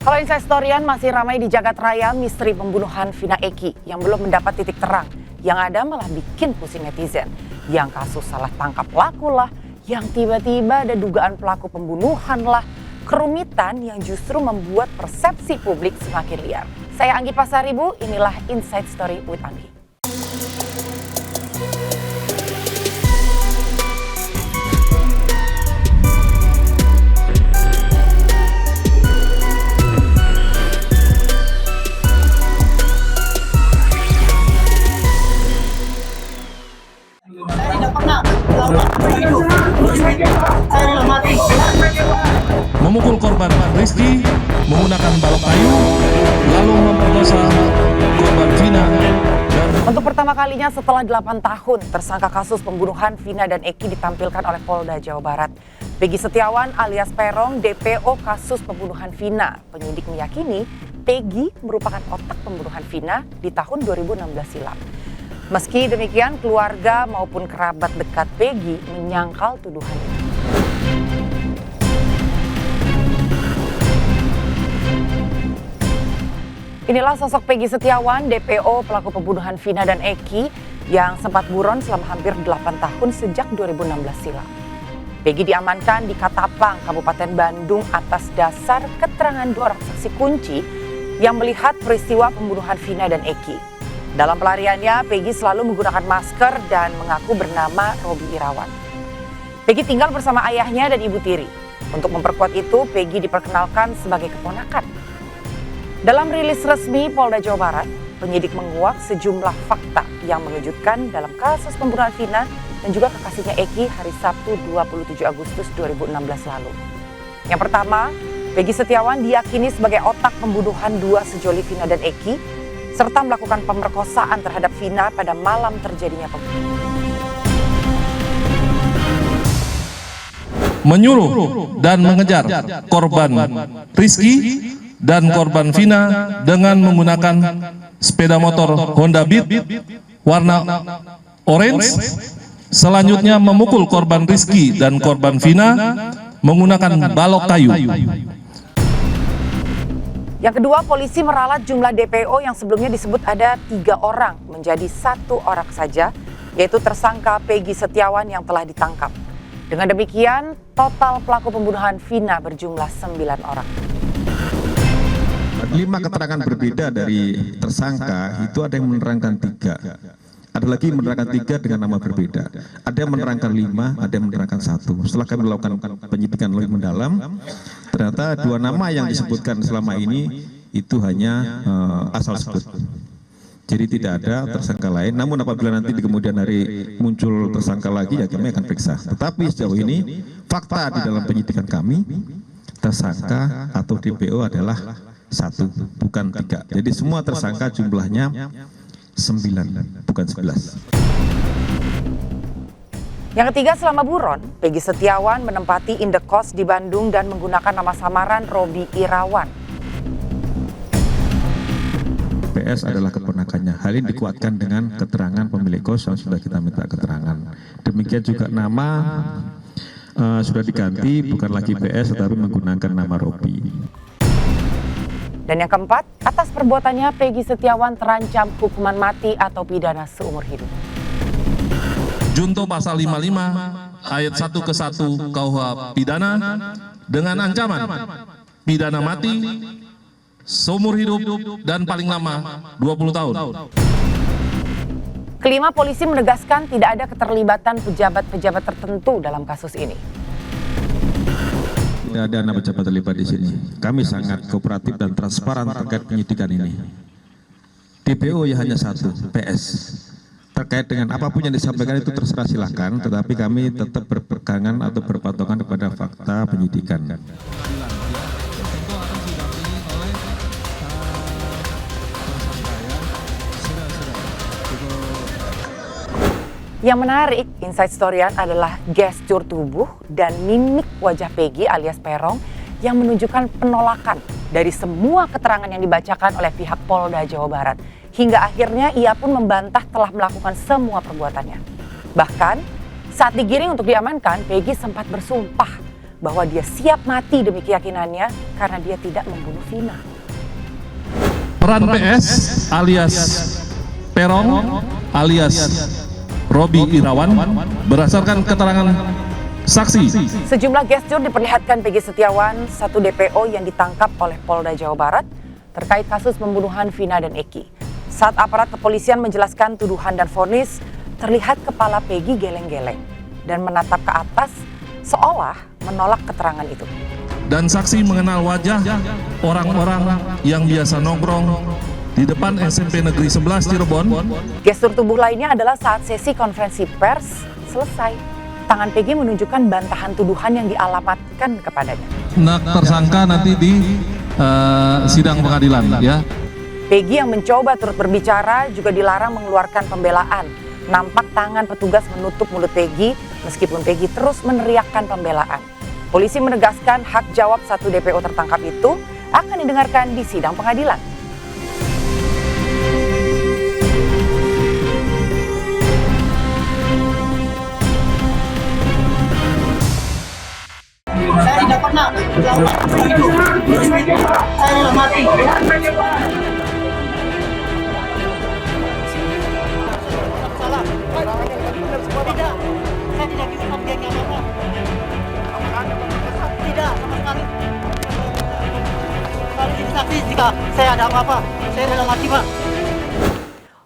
Kalau Instastoryan masih ramai di jagat raya misteri pembunuhan Vina Eki yang belum mendapat titik terang. Yang ada malah bikin pusing netizen. Yang kasus salah tangkap pelaku lah, yang tiba-tiba ada dugaan pelaku pembunuhan lah. Kerumitan yang justru membuat persepsi publik semakin liar. Saya Anggi Pasaribu, inilah Inside Story with Anggi. Memukul korban Rizky menggunakan balok kayu, lalu memperkosa korban Vina. Untuk pertama kalinya setelah 8 tahun, tersangka kasus pembunuhan Vina dan Eki ditampilkan oleh Polda Jawa Barat. Peggy Setiawan alias Peron, DPO kasus pembunuhan Vina. Penyidik meyakini Peggy merupakan otak pembunuhan Vina di tahun 2016 silam. Meski demikian, keluarga maupun kerabat dekat Peggy menyangkal tuduhan itu. Inilah sosok Peggy Setiawan, DPO pelaku pembunuhan Vina dan Eki yang sempat buron selama hampir 8 tahun sejak 2016 silam. Peggy diamankan di Katapang, Kabupaten Bandung atas dasar keterangan 2 orang saksi kunci yang melihat peristiwa pembunuhan Vina dan Eki. Dalam pelariannya, Peggy selalu menggunakan masker dan mengaku bernama Robi Irawan. Peggy tinggal bersama ayahnya dan ibu tiri. Untuk memperkuat itu, Peggy diperkenalkan sebagai keponakan. Dalam rilis resmi Polda Jawa Barat, penyidik menguak sejumlah fakta yang mengejutkan dalam kasus pembunuhan Vina dan juga kekasihnya Eki hari Sabtu 27 Agustus 2016 lalu. Yang pertama, Peggy Setiawan diyakini sebagai otak pembunuhan 2 sejoli Vina dan Eki, serta melakukan pemerkosaan terhadap Vina pada malam terjadinya pembunuhan. Menyuruh dan mengejar korban Rizky dan korban Vina dengan menggunakan sepeda motor Honda Beat warna orange. Selanjutnya memukul korban Rizky dan korban Vina menggunakan balok kayu. Yang kedua, polisi meralat jumlah DPO yang sebelumnya disebut ada 3 orang menjadi 1 orang saja, yaitu tersangka Peggy Setiawan yang telah ditangkap. Dengan demikian, total pelaku pembunuhan Vina berjumlah 9 orang. 5 keterangan berbeda dari tersangka itu ada yang menerangkan 3. Ada lagi yang menerangkan 3 dengan nama berbeda. Ada yang menerangkan 5, ada yang menerangkan 1. Setelah kami melakukan penyidikan lebih mendalam, ternyata 2 nama yang disebutkan selama ini itu hanya asal sebut. Jadi tidak ada tersangka lain. Namun apabila nanti di kemudian hari muncul tersangka lagi, ya kami akan periksa. Tetapi sejauh ini fakta di dalam penyidikan kami, tersangka atau DPO adalah 1, bukan 3. Jadi semua tersangka jumlahnya 9, bukan 11. Yang ketiga, selama buron, Peggy Setiawan menempati indekos di Bandung dan menggunakan nama samaran Robi Irawan. PS adalah keponakannya. Hal ini dikuatkan dengan keterangan pemilik kos yang sudah kita minta keterangan. Demikian juga nama sudah diganti, bukan lagi PS tetapi menggunakan nama Robi. Dan yang keempat, atas perbuatannya Peggy Setiawan terancam hukuman mati atau pidana seumur hidup. Junto pasal 55 ayat 1 ke 1 KUH pidana dengan ancaman pidana mati, seumur hidup dan paling lama 20 tahun. Kelima, polisi menegaskan tidak ada keterlibatan pejabat-pejabat tertentu dalam kasus ini. Tidak ada nama pejabat terlibat di sini. Kami sangat kooperatif dan transparan terkait penyidikan ini. DPO ya hanya 1, PS. Terkait dengan apapun yang disampaikan itu terserah silakan, tetapi kami tetap berpegangan atau berpatokan kepada fakta penyidikan. Yang menarik, Inside Storyan adalah gestur tubuh dan mimik wajah Peggy alias Peron yang menunjukkan penolakan dari semua keterangan yang dibacakan oleh pihak Polda Jawa Barat. Hingga akhirnya ia pun membantah telah melakukan semua perbuatannya. Bahkan saat digiring untuk diamankan, Peggy sempat bersumpah bahwa dia siap mati demi keyakinannya karena dia tidak membunuh Vina. Peran PS alias Peron alias Robi Irawan berdasarkan keterangan saksi. Sejumlah gestur diperlihatkan Peggy Setiawan, satu DPO yang ditangkap oleh Polda Jawa Barat terkait kasus pembunuhan Vina dan Eki. Saat aparat kepolisian menjelaskan tuduhan dan vonis, terlihat kepala Peggy geleng-geleng dan menatap ke atas seolah menolak keterangan itu. Dan saksi mengenal wajah orang-orang yang biasa nongkrong di depan SMP Negeri 11 Cirebon. Gestur tubuh lainnya adalah saat sesi konferensi pers selesai. Tangan Peggy menunjukkan bantahan tuduhan yang dialamatkan kepadanya. Tersangka nanti di sidang pengadilan ya. Peggy yang mencoba turut berbicara juga dilarang mengeluarkan pembelaan. Nampak tangan petugas menutup mulut Peggy meskipun Peggy terus meneriakkan pembelaan. Polisi menegaskan hak jawab satu DPO tertangkap itu akan didengarkan di sidang pengadilan. Saya tidak pernah hidup. Saya sudah mati. Salah. Tidak. Saya tidak diumat geng apa-apa. Tidak, sama sekali. Kalau jadi saksi jika saya ada apa-apa, saya sudah mati, Pak.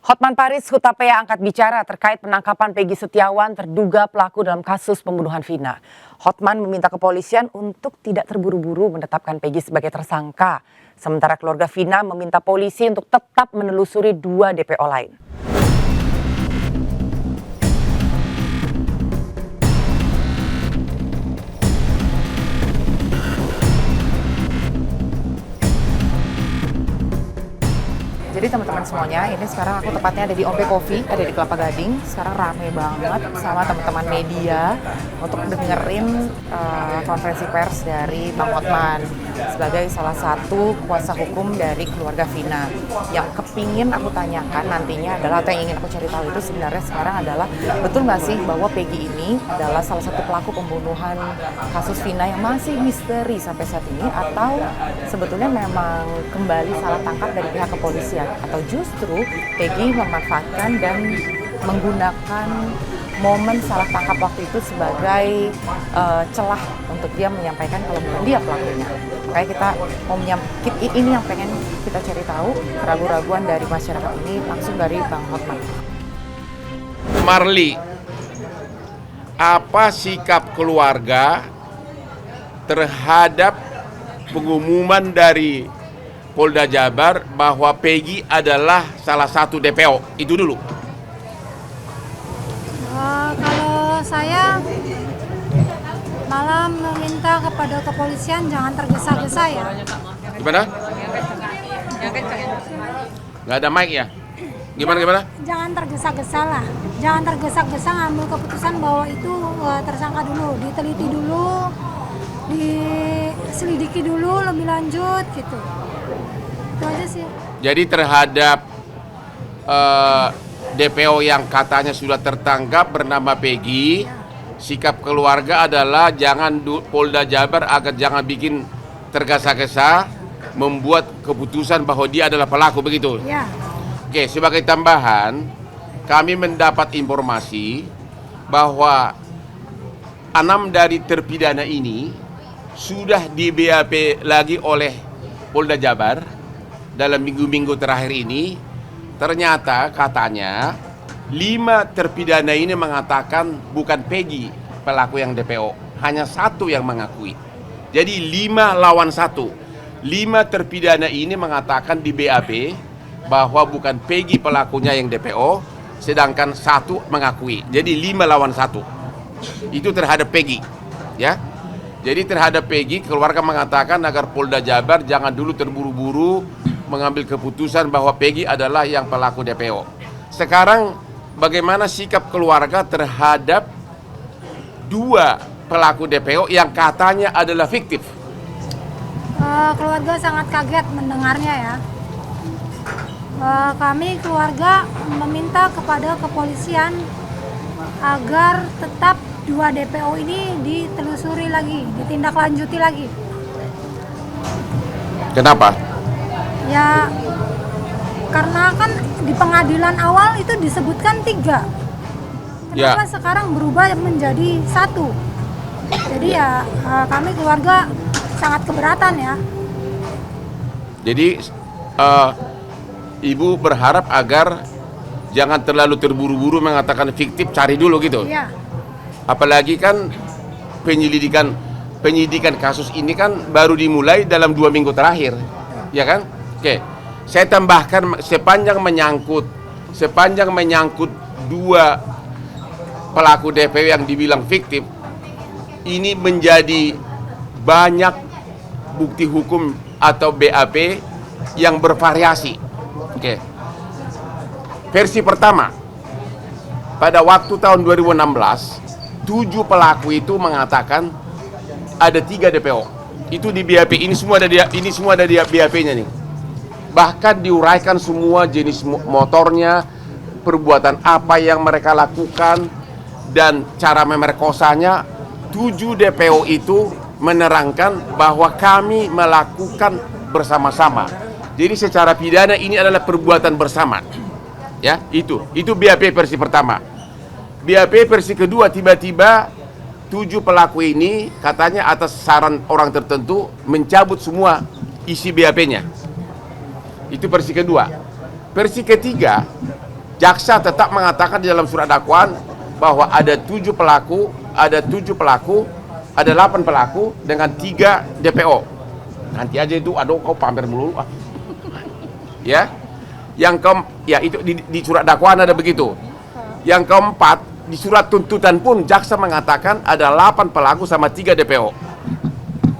Hotman Paris Hutapea angkat bicara terkait penangkapan Peggy Setiawan terduga pelaku dalam kasus pembunuhan Vina. Hotman meminta kepolisian untuk tidak terburu-buru menetapkan Peggy sebagai tersangka. Sementara keluarga Vina meminta polisi untuk tetap menelusuri 2 DPO lain. Jadi teman-teman semuanya, ini sekarang aku tepatnya ada di Ombe Coffee, ada di Kelapa Gading. Sekarang rame banget sama teman-teman media untuk dengerin konferensi pers dari Bang Hotman sebagai salah satu kuasa hukum dari keluarga Vina. Yang kepingin aku tanyakan nantinya adalah, atau yang ingin aku cari tahu itu sebenarnya sekarang adalah, betul nggak sih bahwa Peggy ini adalah salah satu pelaku pembunuhan kasus Vina yang masih misteri sampai saat ini, atau sebetulnya memang kembali salah tangkap dari pihak kepolisian? Atau justru Peggy memanfaatkan dan menggunakan momen salah tangkap waktu itu sebagai celah untuk dia menyampaikan kalau bukan dia pelakunya. Makanya kita mau ini yang pengen kita cari tahu, keraguan-raguan dari masyarakat ini langsung dari Bang Hotman. Marli, apa sikap keluarga terhadap pengumuman dari Polda Jabar bahwa Peggy adalah salah satu DPO? Itu dulu. Kalau saya malah meminta kepada kepolisian jangan tergesa-gesa ya. Gimana? Nggak ada mic ya? Gimana? Jangan tergesa-gesa lah. Jangan tergesa-gesa ngambil keputusan bahwa itu tersangka dulu. Diteliti dulu, diselidiki dulu lebih lanjut gitu. Itu aja sih. Jadi terhadap DPO yang katanya sudah tertangkap bernama Peggy, sikap keluarga adalah jangan Polda Jabar agar jangan bikin tergesa-gesa membuat keputusan bahwa dia adalah pelaku, begitu? Ya. Oke, sebagai tambahan, kami mendapat informasi bahwa 6 dari terpidana ini sudah di BAP lagi oleh Polda Jabar. Dalam minggu-minggu terakhir ini, ternyata katanya 5 terpidana ini mengatakan bukan Peggy pelaku yang DPO, hanya 1 yang mengakui. Jadi 5 lawan 1. 5 terpidana ini mengatakan di BAP bahwa bukan Peggy pelakunya yang DPO, sedangkan 1 mengakui. Jadi 5 lawan 1. Itu terhadap Peggy, ya. Jadi terhadap Peggy, keluarga mengatakan agar Polda Jabar jangan dulu terburu-buru mengambil keputusan bahwa Peggy adalah yang pelaku DPO. Sekarang bagaimana sikap keluarga terhadap 2 pelaku DPO yang katanya adalah fiktif? Keluarga sangat kaget mendengarnya ya. Kami keluarga meminta kepada kepolisian agar tetap 2 DPO ini ditelusuri lagi, ditindaklanjuti lagi. Kenapa? Ya karena kan di pengadilan awal itu disebutkan 3. Kenapa sekarang berubah menjadi 1? Jadi ya kami keluarga sangat keberatan ya. Jadi Ibu berharap agar jangan terlalu terburu-buru mengatakan fiktif, cari dulu gitu. Iya. Apalagi kan penyidikan kasus ini kan baru dimulai dalam 2 minggu terakhir, ya kan? Oke, saya tambahkan sepanjang menyangkut 2 pelaku DPO yang dibilang fiktif, ini menjadi banyak bukti hukum atau BAP yang bervariasi. Oke. Versi pertama, pada waktu tahun 2016, 7 pelaku itu mengatakan ada 3 DPO. Itu di BAP. Ini semua ada di BAP-nya nih. Bahkan diuraikan semua jenis motornya, perbuatan apa yang mereka lakukan, dan cara memerkosanya. 7 DPO itu menerangkan bahwa kami melakukan bersama-sama. Jadi secara pidana ini adalah perbuatan bersama. Ya, itu BAP versi pertama. BAP versi kedua, tiba-tiba 7 pelaku ini katanya atas saran orang tertentu mencabut semua isi BAP-nya. Itu versi kedua. Versi ketiga, jaksa tetap mengatakan di dalam surat dakwaan bahwa ada 8 pelaku dengan 3 DPO. Nanti aja itu, aduh kau pamer melulu. Ya. Itu di surat dakwaan ada begitu. Yang keempat, di surat tuntutan pun jaksa mengatakan ada 8 pelaku sama 3 DPO.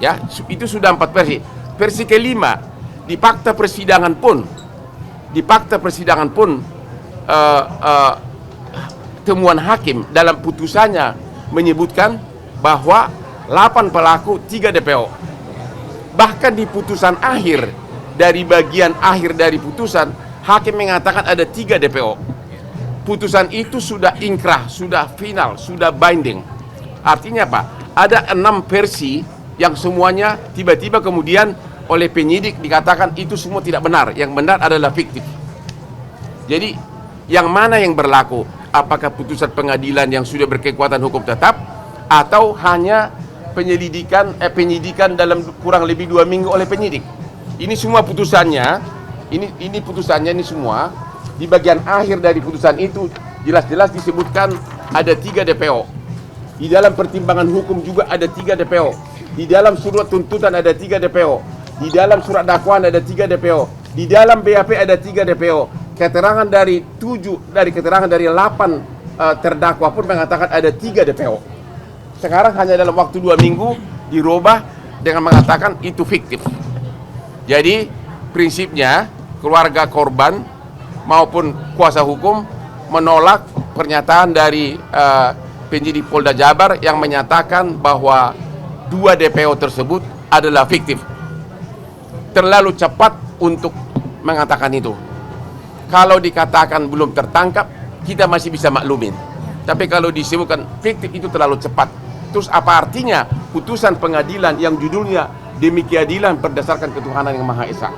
Ya, itu sudah 4 versi. Versi kelima, di fakta persidangan pun temuan hakim dalam putusannya menyebutkan bahwa 8 pelaku 3 DPO. Bahkan di putusan akhir, dari bagian akhir dari putusan, hakim mengatakan ada 3 DPO. Putusan itu sudah inkrah, sudah final, sudah binding. Artinya apa? Ada 6 versi yang semuanya tiba-tiba kemudian oleh penyidik dikatakan itu semua tidak benar. Yang benar adalah fiktif. Jadi yang mana yang berlaku? Apakah putusan pengadilan yang sudah berkekuatan hukum tetap, atau hanya penyidikan dalam kurang lebih 2 minggu oleh penyidik? Ini semua putusannya, ini putusannya ini semua di bagian akhir dari putusan itu jelas-jelas disebutkan ada 3 DPO. Di dalam pertimbangan hukum juga ada 3 DPO. Di dalam surat tuntutan ada 3 DPO. Di dalam surat dakwaan ada 3 DPO. Di dalam BAP ada 3 DPO. Keterangan dari 8 terdakwa pun mengatakan ada 3 DPO. Sekarang hanya dalam waktu 2 minggu dirubah dengan mengatakan itu fiktif. Jadi prinsipnya keluarga korban maupun kuasa hukum menolak pernyataan dari penyidik Polda Jabar yang menyatakan bahwa 2 DPO tersebut adalah fiktif. Terlalu cepat untuk mengatakan itu. Kalau dikatakan belum tertangkap, kita masih bisa maklumin. Tapi kalau disebutkan fiktif itu terlalu cepat. Terus apa artinya putusan pengadilan yang judulnya demi keadilan berdasarkan ketuhanan yang Maha Esa?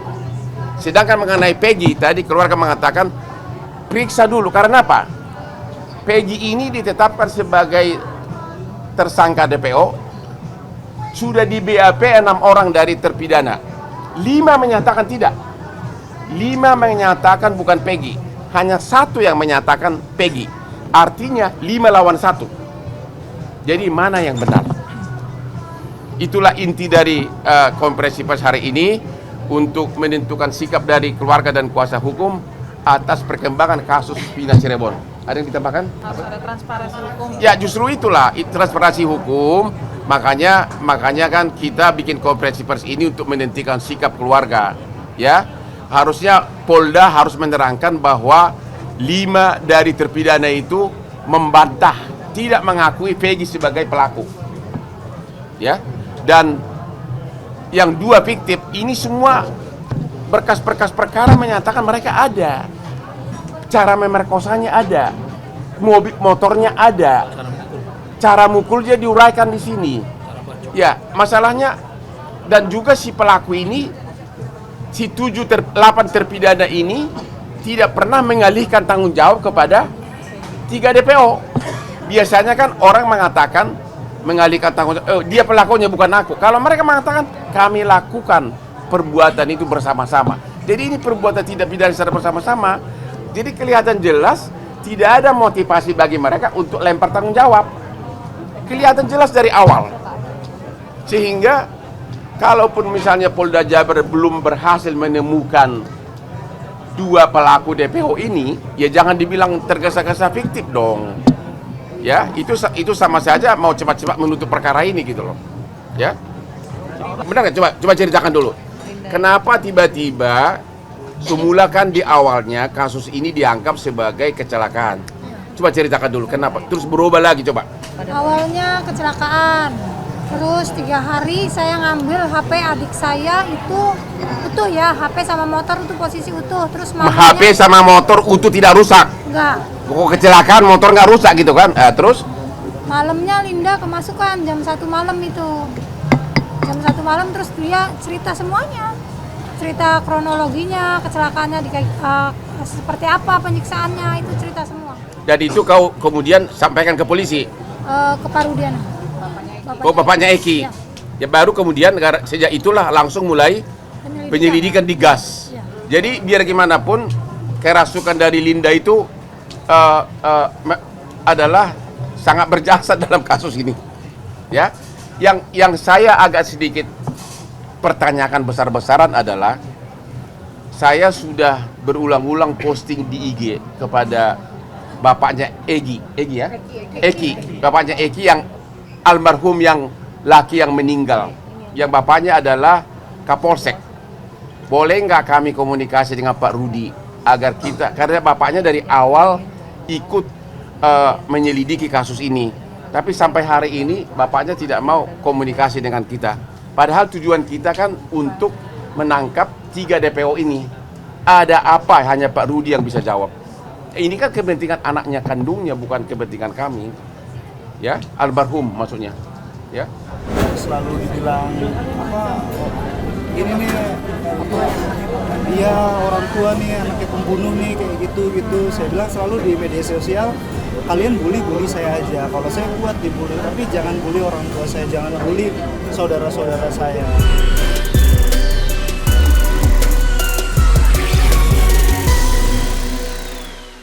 Sedangkan mengenai Peggy, tadi keluarga mengatakan periksa dulu. Karena apa? Peggy ini ditetapkan sebagai tersangka DPO. Sudah di BAP 6 orang dari terpidana. 5 menyatakan tidak. 5 menyatakan bukan Peggy. Hanya 1 yang menyatakan Peggy. Artinya 5 lawan 1. Jadi mana yang benar? Itulah inti dari konferensi pers hari ini untuk menentukan sikap dari keluarga dan kuasa hukum atas perkembangan kasus Vina Cirebon. Ada yang ditambahkan? Harus ada transparansi hukum. Ya justru itulah transparansi hukum. Makanya kan kita bikin konferensi pers ini untuk menentukan sikap keluarga. Ya, harusnya Polda harus menerangkan bahwa 5 dari terpidana itu membantah, tidak mengakui Peggy sebagai pelaku. Ya, dan yang 2 fiktif ini semua berkas-berkas perkara menyatakan mereka ada, cara memerkosanya ada, motornya ada, cara mukulnya diuraikan di sini. Ya, masalahnya dan juga si pelaku ini, si 8 terpidana ini tidak pernah mengalihkan tanggung jawab kepada 3 DPO. Biasanya kan orang mengatakan mengalihkan tanggung jawab, dia pelakunya bukan aku. Kalau mereka mengatakan kami lakukan perbuatan itu bersama-sama. Jadi ini perbuatan tidak pidana secara bersama-sama. Jadi kelihatan jelas tidak ada motivasi bagi mereka untuk lempar tanggung jawab. Kelihatan jelas dari awal. Sehingga kalaupun misalnya Polda Jabar belum berhasil menemukan 2 pelaku DPO ini, ya jangan dibilang tergesa-gesa fiktif dong. Ya, itu sama saja mau cepat-cepat menutup perkara ini gitu loh. Ya. Benar nggak? Coba ceritakan dulu. Kenapa tiba-tiba semula kan di awalnya kasus ini dianggap sebagai kecelakaan. Coba ceritakan dulu kenapa. Terus berubah lagi coba. Awalnya kecelakaan. Terus 3 hari saya ngambil HP adik saya itu utuh ya, HP sama motor itu posisi utuh. Terus malamnya HP sama motor utuh tidak rusak. enggak. Pokok kecelakaan motor nggak rusak gitu kan. Terus Malamnya Linda kemasukan jam 1 malam itu. Jam 1 malam terus dia cerita semuanya. Cerita kronologinya, kecelakaannya seperti apa penyiksaannya, itu cerita semua. dan itu kau kemudian sampaikan ke polisi. Ke Parudiana. Bapaknya Eki. Ya. Ya baru kemudian sejak itulah langsung mulai penyelidikan di gas. Ya. Jadi biar gimana pun kerasukan dari Linda itu adalah sangat berjasa dalam kasus ini. Ya, yang saya agak sedikit pertanyakan besar-besaran adalah saya sudah berulang-ulang posting di IG kepada bapaknya Eki, bapaknya Eki yang almarhum yang laki yang meninggal, yang bapaknya adalah Kapolsek. Boleh nggak kami komunikasi dengan Pak Rudi agar kita, karena bapaknya dari awal ikut menyelidiki kasus ini, tapi sampai hari ini bapaknya tidak mau komunikasi dengan kita. Padahal tujuan kita kan untuk menangkap 3 DPO ini. Ada apa hanya Pak Rudi yang bisa jawab. Ini kan kepentingan anaknya kandungnya, bukan kepentingan kami. Ya, almarhum maksudnya. Ya. Selalu dibilang ini nih dia orang tua nih anaknya pembunuh nih kayak gitu. Saya bilang selalu di media sosial, kalian bully saya aja. Kalau saya kuat dibully, tapi jangan bully orang tua saya, jangan bully saudara-saudara saya.